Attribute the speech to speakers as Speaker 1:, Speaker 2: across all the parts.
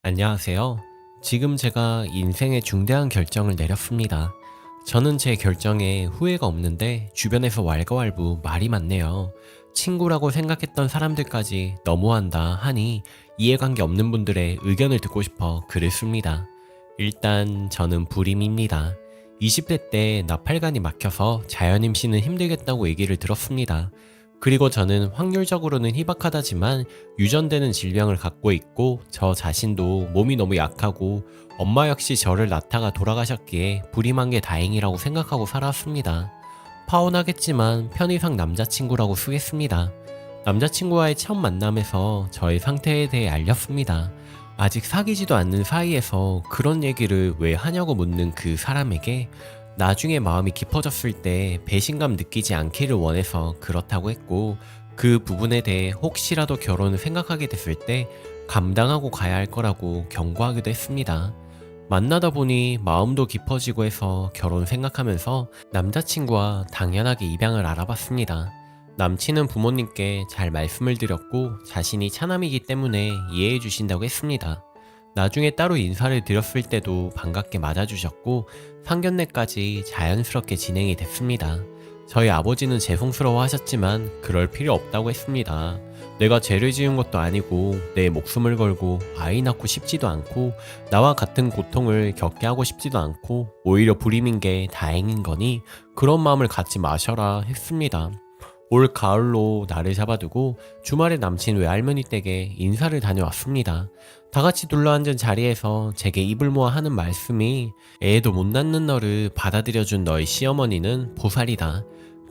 Speaker 1: 안녕하세요. 지금 제가 인생의 중대한 결정을 내렸습니다. 저는 제 결정에 후회가 없는데 주변에서 왈가왈부 말이 많네요. 친구라고 생각했던 사람들까지 너무한다 하니 이해관계 없는 분들의 의견을 듣고 싶어 글을 씁니다. 일단 저는 불임입니다. 20대 때 나팔관이 막혀서 자연임신은 힘들겠다고 얘기를 들었습니다. 그리고 저는 확률적으로는 희박하다지만 유전되는 질병을 갖고 있고 저 자신도 몸이 너무 약하고 엄마 역시 저를 낳다가 돌아가셨기에 불임한 게 다행이라고 생각하고 살았습니다. 파혼하겠지만 편의상 남자친구라고 쓰겠습니다. 남자친구와의 첫 만남에서 저의 상태에 대해 알렸습니다. 아직 사귀지도 않는 사이에서 그런 얘기를 왜 하냐고 묻는 그 사람에게 나중에 마음이 깊어졌을 때 배신감 느끼지 않기를 원해서 그렇다고 했고, 그 부분에 대해 혹시라도 결혼을 생각하게 됐을 때 감당하고 가야 할 거라고 경고하기도 했습니다. 만나다 보니 마음도 깊어지고 해서 결혼 생각하면서 남자친구와 당연하게 입양을 알아봤습니다. 남친은 부모님께 잘 말씀을 드렸고 자신이 차남이기 때문에 이해해 주신다고 했습니다. 나중에 따로 인사를 드렸을 때도 반갑게 맞아주셨고 상견례까지 자연스럽게 진행이 됐습니다. 저희 아버지는 죄송스러워 하셨지만 그럴 필요 없다고 했습니다. 내가 죄를 지은 것도 아니고 내 목숨을 걸고 아이 낳고 싶지도 않고 나와 같은 고통을 겪게 하고 싶지도 않고 오히려 불임인 게 다행인 거니 그런 마음을 갖지 마셔라 했습니다. 올 가을로 날을 잡아두고 주말에 남친 외할머니 댁에 인사를 다녀왔습니다. 다 같이 둘러앉은 자리에서 제게 입을 모아 하는 말씀이 애도 못 낳는 너를 받아들여준 너의 시어머니는 보살이다.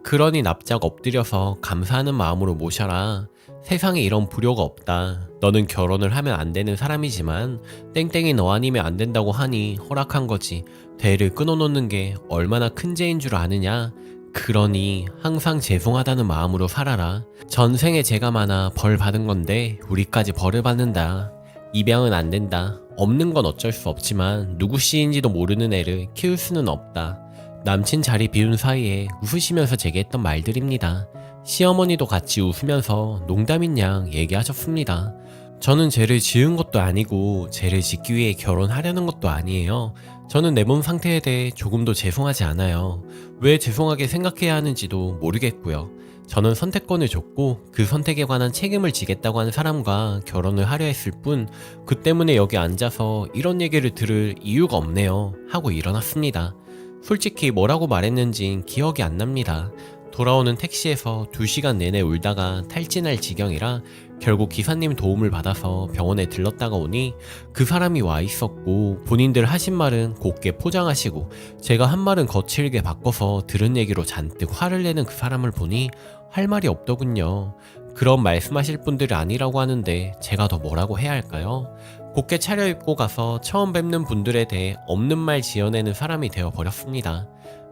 Speaker 1: 그러니 납작 엎드려서 감사하는 마음으로 모셔라. 세상에 이런 불효가 없다. 너는 결혼을 하면 안 되는 사람이지만 땡땡이 너 아니면 안 된다고 하니 허락한 거지. 대를 끊어놓는 게 얼마나 큰 죄인 줄 아느냐. 그러니 항상 죄송하다는 마음으로 살아라. 전생에 죄가 많아 벌 받은 건데 우리까지 벌을 받는다. 입양은 안 된다. 없는 건 어쩔 수 없지만 누구 씨인지도 모르는 애를 키울 수는 없다. 남친 자리 비운 사이에 웃으시면서 제게 했던 말들입니다. 시어머니도 같이 웃으면서 농담인 양 얘기하셨습니다. 저는 죄를 지은 것도 아니고 죄를 짓기 위해 결혼하려는 것도 아니에요. 저는 내 몸 상태에 대해 조금도 죄송하지 않아요. 왜 죄송하게 생각해야 하는지도 모르겠고요. 저는 선택권을 줬고 그 선택에 관한 책임을 지겠다고 하는 사람과 결혼을 하려 했을 뿐 그 때문에 여기 앉아서 이런 얘기를 들을 이유가 없네요 하고 일어났습니다. 솔직히 뭐라고 말했는진 기억이 안 납니다. 돌아오는 택시에서 2시간 내내 울다가 탈진할 지경이라 결국 기사님 도움을 받아서 병원에 들렀다가 오니 그 사람이 와 있었고 본인들 하신 말은 곱게 포장하시고 제가 한 말은 거칠게 바꿔서 들은 얘기로 잔뜩 화를 내는 그 사람을 보니 할 말이 없더군요. 그런 말씀하실 분들이 아니라고 하는데 제가 더 뭐라고 해야 할까요? 곱게 차려입고 가서 처음 뵙는 분들에 대해 없는 말 지어내는 사람이 되어버렸습니다.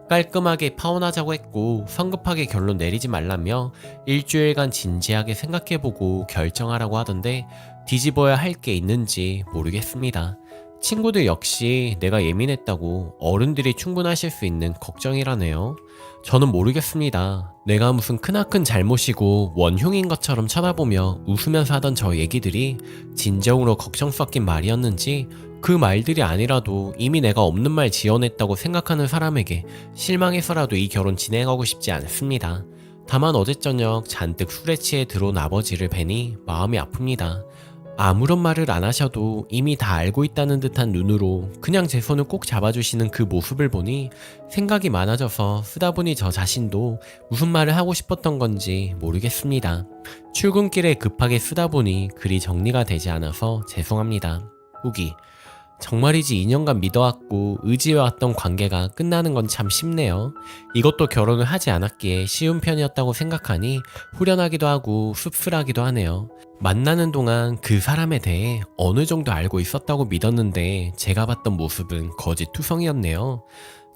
Speaker 1: 깔끔하게 파혼하자고 했고 성급하게 결론 내리지 말라며 일주일간 진지하게 생각해보고 결정하라고 하던데 뒤집어야 할 게 있는지 모르겠습니다. 친구들 역시 내가 예민했다고 어른들이 충분하실 수 있는 걱정이라네요. 저는 모르겠습니다. 내가 무슨 크나큰 잘못이고 원흉인 것처럼 쳐다보며 웃으면서 하던 저 얘기들이 진정으로 걱정 섞인 말이었는지 그 말들이 아니라도 이미 내가 없는 말 지어냈다고 생각하는 사람에게 실망해서라도 이 결혼 진행하고 싶지 않습니다. 다만 어제 저녁 잔뜩 술에 취해 들어온 아버지를 뵈니 마음이 아픕니다. 아무런 말을 안 하셔도 이미 다 알고 있다는 듯한 눈으로 그냥 제 손을 꼭 잡아주시는 그 모습을 보니 생각이 많아져서 쓰다 보니 저 자신도 무슨 말을 하고 싶었던 건지 모르겠습니다. 출근길에 급하게 쓰다 보니 글이 정리가 되지 않아서 죄송합니다. 후기. 정말이지 2년간 믿어왔고 의지해왔던 관계가 끝나는 건 참 쉽네요. 이것도 결혼을 하지 않았기에 쉬운 편이었다고 생각하니 후련하기도 하고 씁쓸하기도 하네요. 만나는 동안 그 사람에 대해 어느 정도 알고 있었다고 믿었는데 제가 봤던 모습은 거짓투성이었네요.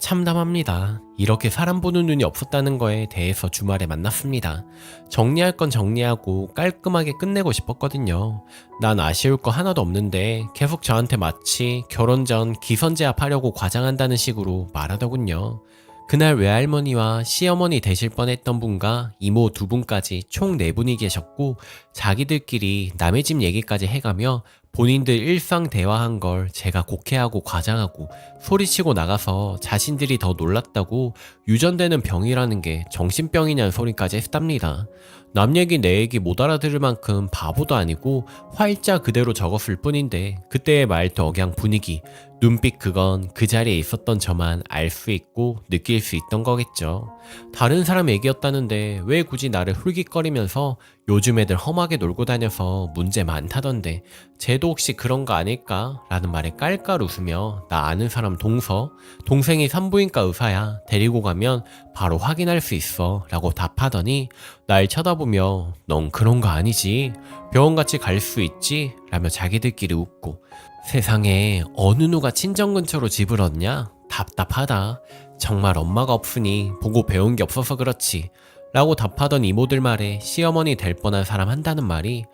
Speaker 1: 참담합니다. 이렇게 사람 보는 눈이 없었다는 거에 대해서 주말에 만났습니다. 정리할 건 정리하고 깔끔하게 끝내고 싶었거든요. 난 아쉬울 거 하나도 없는데 계속 저한테 마치 결혼 전 기선제압 하려고 과장한다는 식으로 말하더군요. 그날 외할머니와 시어머니 되실 뻔했던 분과 이모 2분까지 총 4분이 계셨고 자기들끼리 남의 집 얘기까지 해가며 본인들 일상 대화한 걸 제가 곡해하고 과장하고 소리치고 나가서 자신들이 더 놀랐다고 유전되는 병이라는 게 정신병이냐는 소리까지 했답니다. 남 얘기 내 얘기 못 알아들을 만큼 바보도 아니고 화일자 그대로 적었을 뿐인데 그때의 말투 억양 분위기 눈빛 그건 그 자리에 있었던 저만 알 수 있고 느낄 수 있던 거겠죠. 다른 사람 얘기였다는데 왜 굳이 나를 훌깃거리면서 요즘 애들 험하게 놀고 다녀서 문제 많다던데 쟤도 혹시 그런 거 아닐까? 라는 말에 깔깔 웃으며 나 아는 사람 동생이 산부인과 의사야 데리고 가면 바로 확인할 수 있어 라고 답하더니 날 쳐다보며 넌 그런 거 아니지 병원같이 갈 수 있지? 라며 자기들끼리 웃고 세상에 어느 누가 친정 근처로 집을 얻냐? 답답하다. 정말 엄마가 없으니 보고 배운 게 없어서 그렇지 라고 답하던 이모들 말에 시어머니 될 뻔한 사람 한다는 말이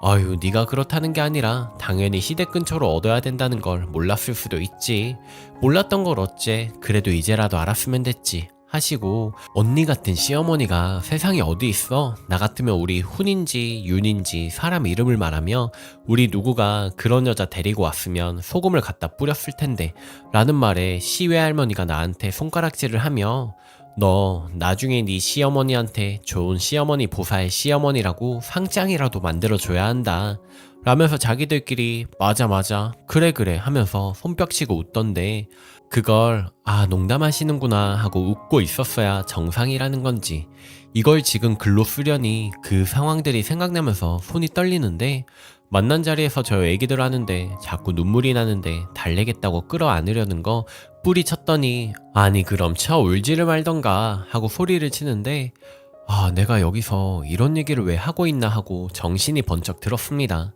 Speaker 1: 아유 네가 그렇다는 게 아니라 당연히 시댁 근처로 얻어야 된다는 걸 몰랐을 수도 있지. 몰랐던 걸 어째 그래도 이제라도 알았으면 됐지 하시고 언니 같은 시어머니가 세상에 어디 있어? 나 같으면 우리 훈인지 윤인지 사람 이름을 말하며 우리 누구가 그런 여자 데리고 왔으면 소금을 갖다 뿌렸을 텐데 라는 말에 시외 할머니가 나한테 손가락질을 하며 너 나중에 네 시어머니한테 좋은 시어머니 보살 시어머니라고 상장이라도 만들어줘야 한다 라면서 자기들끼리 맞아 그래 하면서 손뼉치고 웃던데 그걸 농담하시는구나 하고 웃고 있었어야 정상이라는 건지 이걸 지금 글로 쓰려니 그 상황들이 생각나면서 손이 떨리는데 만난 자리에서 저 얘기들 하는데 자꾸 눈물이 나는데 달래겠다고 끌어안으려는 거 뿌리쳤더니 아니 그럼 쳐 울지를 말던가 하고 소리를 치는데 내가 여기서 이런 얘기를 왜 하고 있나 하고 정신이 번쩍 들었습니다.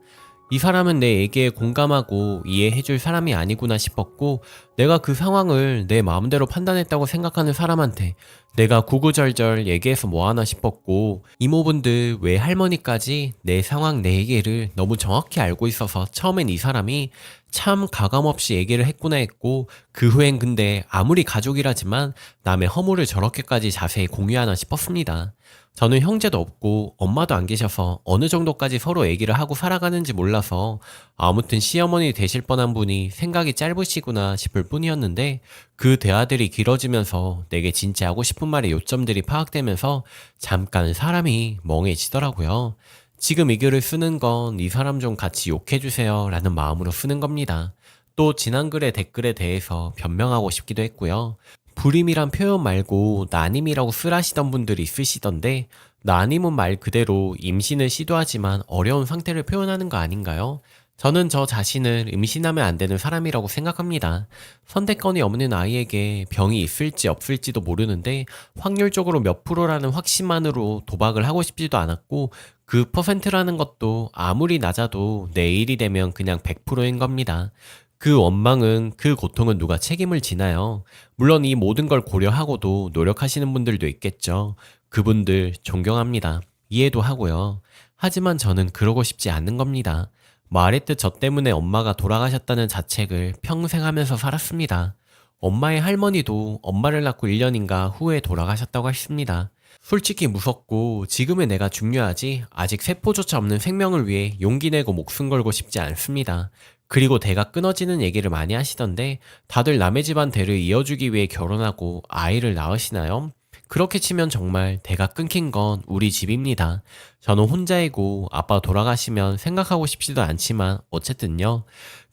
Speaker 1: 이 사람은 내 얘기에 공감하고 이해해줄 사람이 아니구나 싶었고 내가 그 상황을 내 마음대로 판단했다고 생각하는 사람한테 내가 구구절절 얘기해서 뭐하나 싶었고 이모분들 왜 할머니까지 내 상황 내 얘기를 너무 정확히 알고 있어서 처음엔 이 사람이 참 가감없이 얘기를 했구나 했고 그 후엔 근데 아무리 가족이라지만 남의 허물을 저렇게까지 자세히 공유하나 싶었습니다. 저는 형제도 없고 엄마도 안 계셔서 어느 정도까지 서로 얘기를 하고 살아가는지 몰라서 아무튼 시어머니 되실 뻔한 분이 생각이 짧으시구나 싶을 뿐이었는데 그 대화들이 길어지면서 내게 진짜 하고 싶은 말의 요점들이 파악되면서 잠깐 사람이 멍해지더라고요. 지금 이 글을 쓰는 건 이 사람 좀 같이 욕해주세요 라는 마음으로 쓰는 겁니다. 또 지난 글의 댓글에 대해서 변명하고 싶기도 했고요. 불임이란 표현 말고 난임이라고 쓰라시던 분들이 있으시던데 난임은 말 그대로 임신을 시도하지만 어려운 상태를 표현하는 거 아닌가요? 저는 저 자신을 임신하면 안 되는 사람이라고 생각합니다. 선택권이 없는 아이에게 병이 있을지 없을지도 모르는데 확률적으로 몇 프로라는 확신만으로 도박을 하고 싶지도 않았고 그 퍼센트라는 것도 아무리 낮아도 내일이 되면 그냥 100%인 겁니다. 그 원망은 그 고통은 누가 책임을 지나요? 물론 이 모든 걸 고려하고도 노력하시는 분들도 있겠죠. 그분들 존경합니다. 이해도 하고요. 하지만 저는 그러고 싶지 않는 겁니다. 말했듯 저 때문에 엄마가 돌아가셨다는 자책을 평생 하면서 살았습니다. 엄마의 할머니도 엄마를 낳고 1년인가 후에 돌아가셨다고 했습니다. 솔직히 무섭고 지금의 내가 중요하지 아직 세포조차 없는 생명을 위해 용기 내고 목숨 걸고 싶지 않습니다. 그리고 대가 끊어지는 얘기를 많이 하시던데 다들 남의 집안 대를 이어주기 위해 결혼하고 아이를 낳으시나요? 그렇게 치면 정말 대가 끊긴 건 우리 집입니다. 저는 혼자이고 아빠 돌아가시면 생각하고 싶지도 않지만 어쨌든요.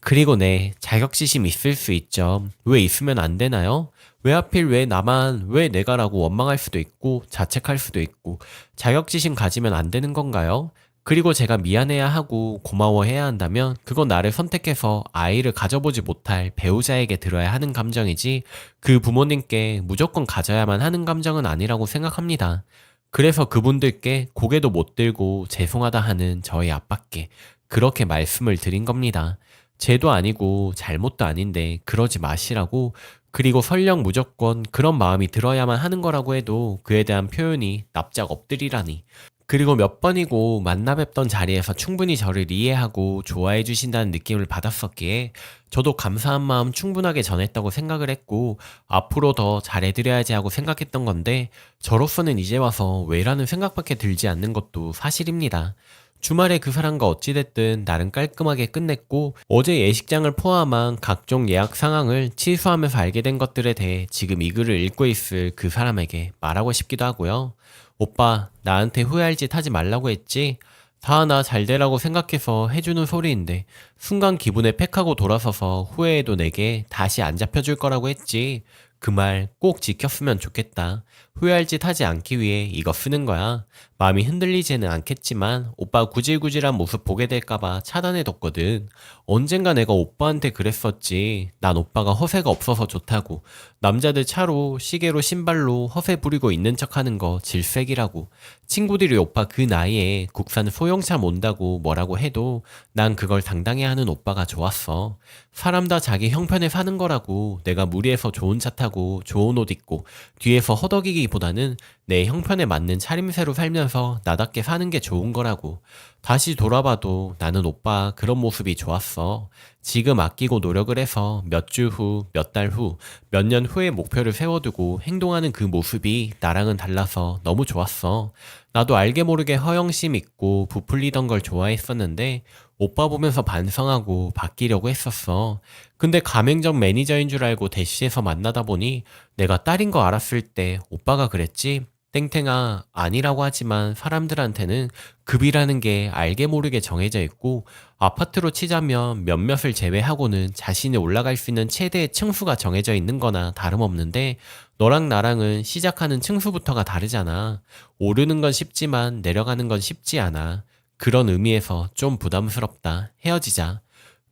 Speaker 1: 그리고 네, 자격지심 있을 수 있죠. 왜 있으면 안 되나요? 왜 하필 왜 나만 왜 내가라고 원망할 수도 있고 자책할 수도 있고 자격지심 가지면 안 되는 건가요? 그리고 제가 미안해야 하고 고마워해야 한다면 그건 나를 선택해서 아이를 가져보지 못할 배우자에게 들어야 하는 감정이지 그 부모님께 무조건 가져야만 하는 감정은 아니라고 생각합니다. 그래서 그분들께 고개도 못 들고 죄송하다 하는 저희 아빠께 그렇게 말씀을 드린 겁니다. 죄도 아니고 잘못도 아닌데 그러지 마시라고 그리고 설령 무조건 그런 마음이 들어야만 하는 거라고 해도 그에 대한 표현이 납작 엎드리라니 그리고 몇 번이고 만나 뵙던 자리에서 충분히 저를 이해하고 좋아해 주신다는 느낌을 받았었기에 저도 감사한 마음 충분하게 전했다고 생각을 했고 앞으로 더 잘해드려야지 하고 생각했던 건데 저로서는 이제 와서 왜라는 생각밖에 들지 않는 것도 사실입니다. 주말에 그 사람과 어찌됐든 날은 깔끔하게 끝냈고 어제 예식장을 포함한 각종 예약 상황을 취소하면서 알게 된 것들에 대해 지금 이 글을 읽고 있을 그 사람에게 말하고 싶기도 하고요. 오빠, 나한테 후회할 짓 하지 말라고 했지? 다 나 잘 되라고 생각해서 해주는 소리인데 순간 기분에 팩하고 돌아서서 후회해도 내게 다시 안 잡혀줄 거라고 했지. 그 말 꼭 지켰으면 좋겠다. 후회할 짓 하지 않기 위해 이거 쓰는 거야. 마음이 흔들리지는 않겠지만 오빠 구질구질한 모습 보게 될까봐 차단해뒀거든. 언젠가 내가 오빠한테 그랬었지. 난 오빠가 허세가 없어서 좋다고. 남자들 차로 시계로 신발로 허세 부리고 있는 척하는 거 질색이라고. 친구들이 오빠 그 나이에 국산 소형차 몬다고 뭐라고 해도 난 그걸 당당히 하는 오빠가 좋았어. 사람 다 자기 형편에 사는 거라고. 내가 무리해서 좋은 차 타고 좋은 옷 입고 뒤에서 허덕이기보다는 내 형편에 맞는 차림새로 살면서 나답게 사는 게 좋은 거라고. 다시 돌아봐도 나는 오빠 그런 모습이 좋았어. 지금 아끼고 노력을 해서 몇 주 후, 몇 달 후, 몇 년 후의 목표를 세워두고 행동하는 그 모습이 나랑은 달라서 너무 좋았어. 나도 알게 모르게 허영심 있고 부풀리던 걸 좋아했었는데 오빠 보면서 반성하고 바뀌려고 했었어. 근데 가맹점 매니저인 줄 알고 대시에서 만나다 보니 내가 딸인 거 알았을 때 오빠가 그랬지? 땡땡아, 아니라고 하지만 사람들한테는 급이라는 게 알게 모르게 정해져 있고 아파트로 치자면 몇몇을 제외하고는 자신이 올라갈 수 있는 최대의 층수가 정해져 있는 거나 다름없는데 너랑 나랑은 시작하는 층수부터가 다르잖아. 오르는 건 쉽지만 내려가는 건 쉽지 않아. 그런 의미에서 좀 부담스럽다. 헤어지자.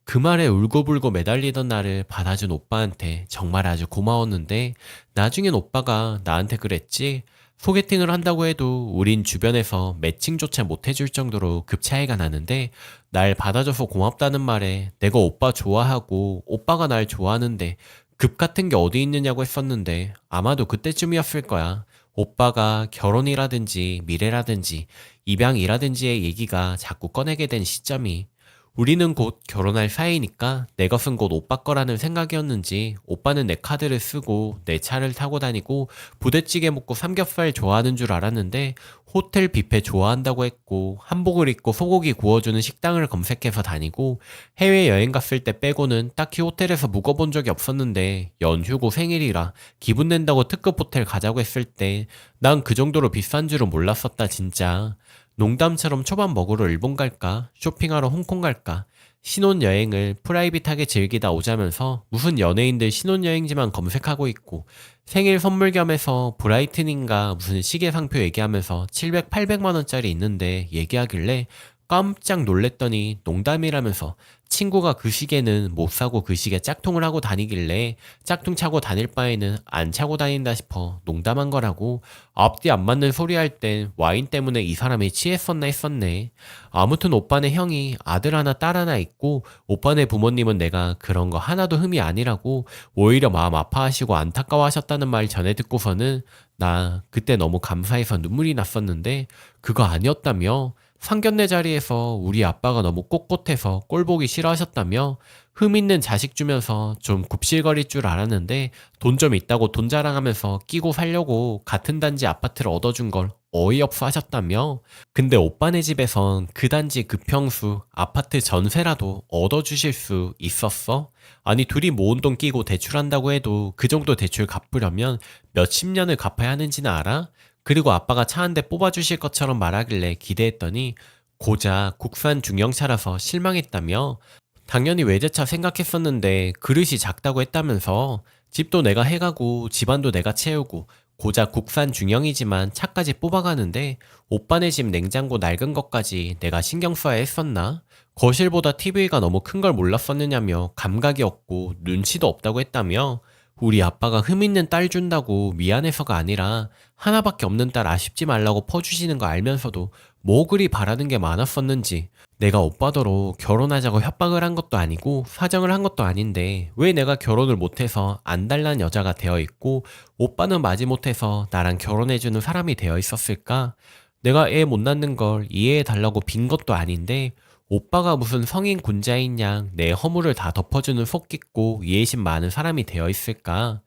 Speaker 1: 그 말에 울고불고 매달리던 나를 받아준 오빠한테 정말 아주 고마웠는데 나중엔 오빠가 나한테 그랬지. 소개팅을 한다고 해도 우린 주변에서 매칭조차 못해줄 정도로 급 차이가 나는데 날 받아줘서 고맙다는 말에 내가 오빠 좋아하고 오빠가 날 좋아하는데 급 같은 게 어디 있느냐고 했었는데 아마도 그때쯤이었을 거야. 오빠가 결혼이라든지 미래라든지 입양이라든지의 얘기가 자꾸 꺼내게 된 시점이. 우리는 곧 결혼할 사이니까 내 것은 곧 오빠 거라는 생각이었는지 오빠는 내 카드를 쓰고 내 차를 타고 다니고 부대찌개 먹고 삼겹살 좋아하는 줄 알았는데 호텔 뷔페 좋아한다고 했고 한복을 입고 소고기 구워주는 식당을 검색해서 다니고 해외여행 갔을 때 빼고는 딱히 호텔에서 묵어본 적이 없었는데 연휴고 생일이라 기분 낸다고 특급 호텔 가자고 했을 때 난 그 정도로 비싼 줄은 몰랐었다 진짜. 농담처럼 초밥 먹으러 일본 갈까? 쇼핑하러 홍콩 갈까? 신혼여행을 프라이빗하게 즐기다 오자면서 무슨 연예인들 신혼여행지만 검색하고 있고 생일 선물 겸해서 브라이트닝가 무슨 시계 상표 얘기하면서 700, 800만 원짜리 있는데 얘기하길래 깜짝 놀랬더니 농담이라면서 친구가 그 시계는 못 사고 그 시계 짝퉁을 하고 다니길래 짝퉁 차고 다닐 바에는 안 차고 다닌다 싶어 농담한 거라고. 앞뒤 안 맞는 소리 할 땐 와인 때문에 이 사람이 취했었나 했었네. 아무튼 오빠네 형이 아들 하나 딸 하나 있고 오빠네 부모님은 내가 그런 거 하나도 흠이 아니라고 오히려 마음 아파하시고 안타까워하셨다는 말 전해 듣고서는 나 그때 너무 감사해서 눈물이 났었는데 그거 아니었다며. 상견례 자리에서 우리 아빠가 너무 꼿꼿해서 꼴 보기 싫어하셨다며. 흠 있는 자식 주면서 좀 굽실거릴 줄 알았는데 돈 좀 있다고 돈 자랑하면서 끼고 살려고 같은 단지 아파트를 얻어준 걸 어이없어 하셨다며. 근데 오빠네 집에선 그 단지 그 평수 아파트 전세라도 얻어주실 수 있었어? 아니 둘이 모은 돈 끼고 대출한다고 해도 그 정도 대출 갚으려면 몇십 년을 갚아야 하는지는 알아? 그리고 아빠가 차 한 대 뽑아주실 것처럼 말하길래 기대했더니 고작 국산 중형차라서 실망했다며. 당연히 외제차 생각했었는데 그릇이 작다고 했다면서. 집도 내가 해가고 집안도 내가 채우고 고작 국산 중형이지만 차까지 뽑아가는데 오빠네 집 냉장고 낡은 것까지 내가 신경 써야 했었나? 거실보다 TV가 너무 큰 걸 몰랐었느냐며 감각이 없고 눈치도 없다고 했다며. 우리 아빠가 흠 있는 딸 준다고 미안해서가 아니라 하나밖에 없는 딸 아쉽지 말라고 퍼주시는 거 알면서도 뭐 그리 바라는 게 많았었는지. 내가 오빠더러 결혼하자고 협박을 한 것도 아니고 사정을 한 것도 아닌데 왜 내가 결혼을 못해서 안달난 여자가 되어 있고 오빠는 마지못해서 나랑 결혼해주는 사람이 되어 있었을까? 내가 애 못 낳는 걸 이해해 달라고 빈 것도 아닌데 오빠가 무슨 성인 군자인 양 내 허물을 다 덮어주는 속 깊고 이해심 많은 사람이 되어 있을까?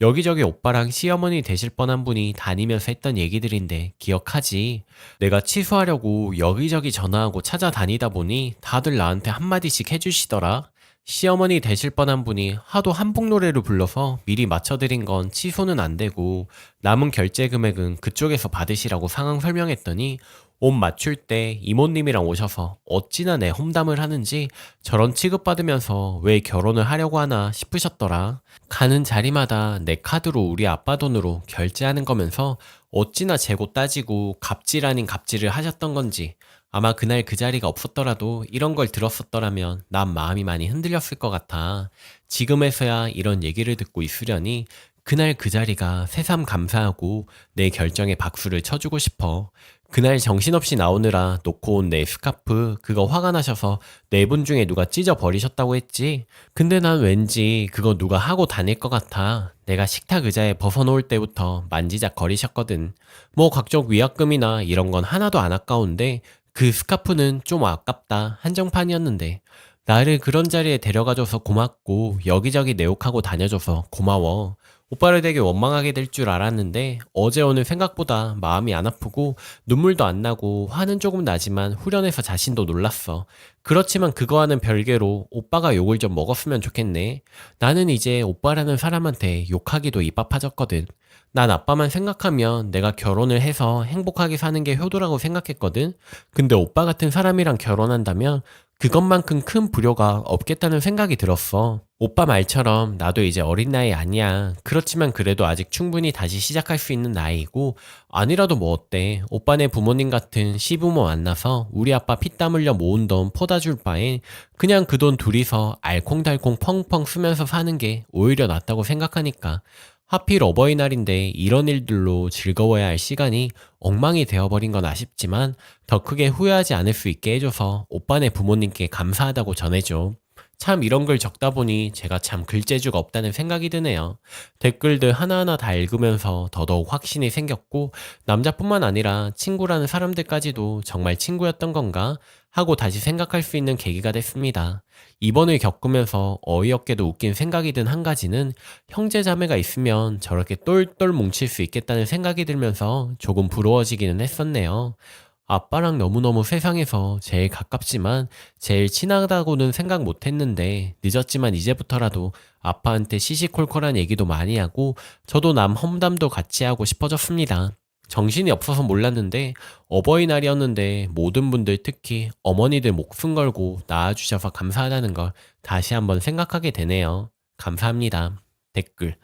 Speaker 1: 여기저기 오빠랑 시어머니 되실 뻔한 분이 다니면서 했던 얘기들인데 기억하지? 내가 취소하려고 여기저기 전화하고 찾아다니다 보니 다들 나한테 한마디씩 해주시더라. 시어머니 되실 뻔한 분이 하도 한복 노래를 불러서 미리 맞춰드린 건 취소는 안 되고 남은 결제 금액은 그쪽에서 받으시라고 상황 설명했더니 옷 맞출 때 이모님이랑 오셔서 어찌나 내 험담을 하는지 저런 취급받으면서 왜 결혼을 하려고 하나 싶으셨더라. 가는 자리마다 내 카드로 우리 아빠 돈으로 결제하는 거면서 어찌나 재고 따지고 갑질 아닌 갑질을 하셨던 건지 아마 그날 그 자리가 없었더라도 이런 걸 들었었더라면 난 마음이 많이 흔들렸을 것 같아. 지금에서야 이런 얘기를 듣고 있으려니 그날 그 자리가 새삼 감사하고 내 결정에 박수를 쳐주고 싶어. 그날 정신없이 나오느라 놓고 온 내 스카프 그거 화가 나셔서 네 분 중에 누가 찢어 버리셨다고 했지. 근데 난 왠지 그거 누가 하고 다닐 것 같아. 내가 식탁 의자에 벗어놓을 때부터 만지작 거리셨거든. 뭐 각종 위약금이나 이런 건 하나도 안 아까운데 그 스카프는 좀 아깝다 한정판이었는데 나를 그런 자리에 데려가줘서 고맙고 여기저기 내 욕하고 다녀줘서 고마워. 오빠를 되게 원망하게 될 줄 알았는데 어제 오늘 생각보다 마음이 안 아프고 눈물도 안 나고 화는 조금 나지만 후련해서 자신도 놀랐어. 그렇지만 그거와는 별개로 오빠가 욕을 좀 먹었으면 좋겠네. 나는 이제 오빠라는 사람한테 욕하기도 입 아파졌거든. 난 아빠만 생각하면 내가 결혼을 해서 행복하게 사는 게 효도라고 생각했거든. 근데 오빠 같은 사람이랑 결혼한다면 그것만큼 큰 불효가 없겠다는 생각이 들었어. 오빠 말처럼 나도 이제 어린 나이 아니야. 그렇지만 그래도 아직 충분히 다시 시작할 수 있는 나이고, 아니라도 뭐 어때? 오빠네 부모님 같은 시부모 만나서 우리 아빠 피땀 흘려 모은 돈 포다 줄 바엔 그냥 그 돈 둘이서 알콩달콩 펑펑 쓰면서 사는 게 오히려 낫다고 생각하니까. 하필 어버이날인데 이런 일들로 즐거워야 할 시간이 엉망이 되어버린 건 아쉽지만 더 크게 후회하지 않을 수 있게 해줘서 오빠네 부모님께 감사하다고 전해줘. 참 이런 글 적다 보니 제가 참 글재주가 없다는 생각이 드네요. 댓글들 하나하나 다 읽으면서 더더욱 확신이 생겼고 남자뿐만 아니라 친구라는 사람들까지도 정말 친구였던 건가 하고 다시 생각할 수 있는 계기가 됐습니다. 이번을 겪으면서 어이없게도 웃긴 생각이 든 한 가지는 형제 자매가 있으면 저렇게 똘똘 뭉칠 수 있겠다는 생각이 들면서 조금 부러워지기는 했었네요. 아빠랑 너무너무 세상에서 제일 가깝지만 제일 친하다고는 생각 못 했는데 늦었지만 이제부터라도 아빠한테 시시콜콜한 얘기도 많이 하고 저도 남 험담도 같이 하고 싶어졌습니다. 정신이 없어서 몰랐는데 어버이날이었는데 모든 분들 특히 어머니들 목숨 걸고 낳아주셔서 감사하다는 걸 다시 한번 생각하게 되네요. 감사합니다. 댓글.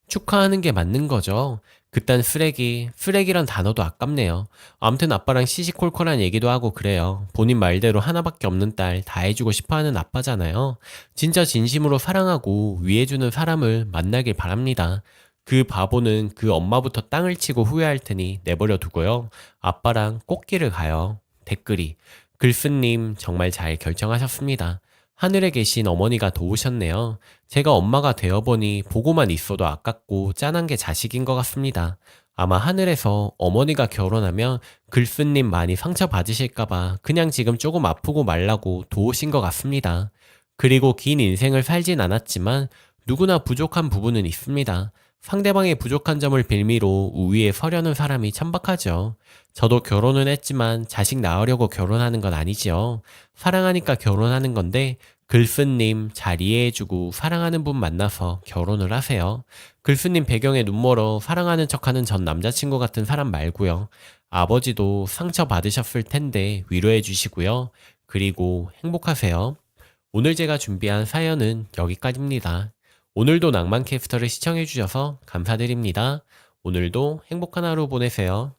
Speaker 1: 축하하는 게 맞는 거죠. 그딴 쓰레기란 단어도 아깝네요. 암튼 아빠랑 시시콜콜한 얘기도 하고 그래요. 본인 말대로 하나밖에 없는 딸 다 해주고 싶어하는 아빠잖아요. 진짜 진심으로 사랑하고 위해주는 사람을 만나길 바랍니다. 그 바보는 그 엄마부터 땅을 치고 후회할 테니 내버려 두고요. 아빠랑 꽃길을 가요. 댓글이. 글쓴님 정말 잘 결정하셨습니다. 하늘에 계신 어머니가 도우셨네요. 제가 엄마가 되어보니 보고만 있어도 아깝고 짠한 게 자식인 것 같습니다. 아마 하늘에서 어머니가 결혼하면 글쓴님 많이 상처받으실까봐 그냥 지금 조금 아프고 말라고 도우신 것 같습니다. 그리고 긴 인생을 살진 않았지만 누구나 부족한 부분은 있습니다. 상대방의 부족한 점을 빌미로 우위에 서려는 사람이 천박하죠. 저도 결혼은 했지만 자식 낳으려고 결혼하는 건 아니지요. 사랑하니까 결혼하는 건데 글쓴님 잘 이해해주고 사랑하는 분 만나서 결혼을 하세요. 글쓴님 배경에 눈멀어 사랑하는 척하는 전 남자친구 같은 사람 말고요. 아버지도 상처 받으셨을 텐데 위로해 주시고요. 그리고 행복하세요. 오늘 제가 준비한 사연은 여기까지입니다. 오늘도 낭만캐스터를 시청해주셔서 감사드립니다. 오늘도 행복한 하루 보내세요.